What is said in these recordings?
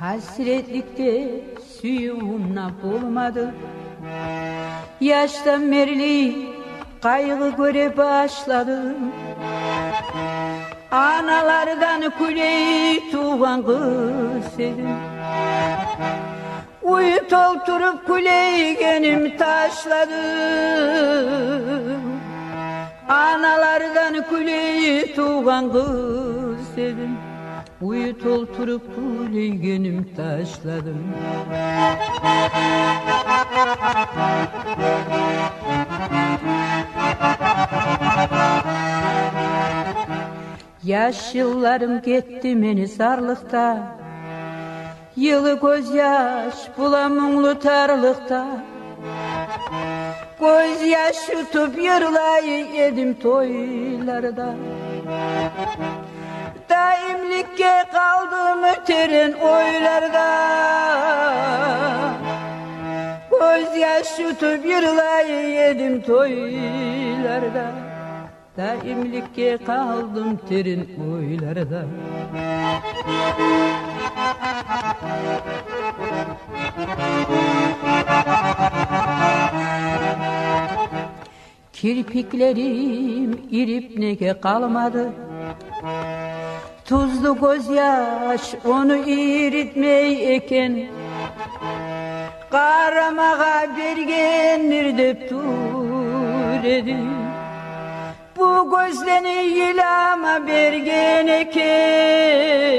Hasretlikte suyumla bulmadı. Yaştan merli kaygı göre başladım. Analardan kuleyi tuğan kız edim. Uyut oturup kuleyi genim taşladım. Analardan kuleyi tuğan kız edim. Uyut oturup kuleyi genim taşladım. Yaş yıllarım gitti meni sarlıkta, yılı gözyaş bulamınlı tarlıkta. Gözyaş yutup yırlay edim toylarda. Daimlikке kaldım öterin oylarda. Gözyaş yutup yırlay edim toylarda. Daimlikке kaldım terin oylarda. Kirpiklerim irip nege kalmadı. Tuzlu gözyaş onu iritmey eken. Karamağa bergenir dep dur edim. Bu gözleni yılama bergen eken.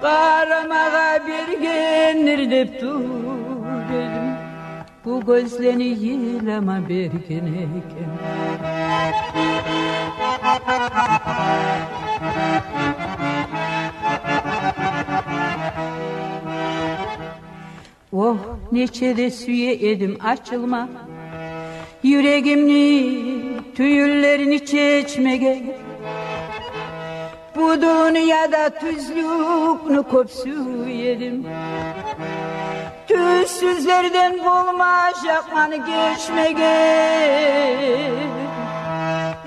Karamağa bergenir dep dur edim. Bu gözleni yılama bergen eken. Oh neçede süye edim açılma. Yüreğimni tüyüllerini çeçmege. Bu dünyada tüzlüknü köpsü yedim. Tüzsüzlerden bulmayacak manı geçmege.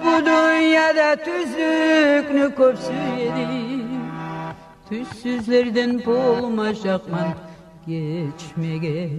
Bu dünyada tüzlüknü köpsü yedim. Tüzsüzlerden bulmayacak manı geçmege.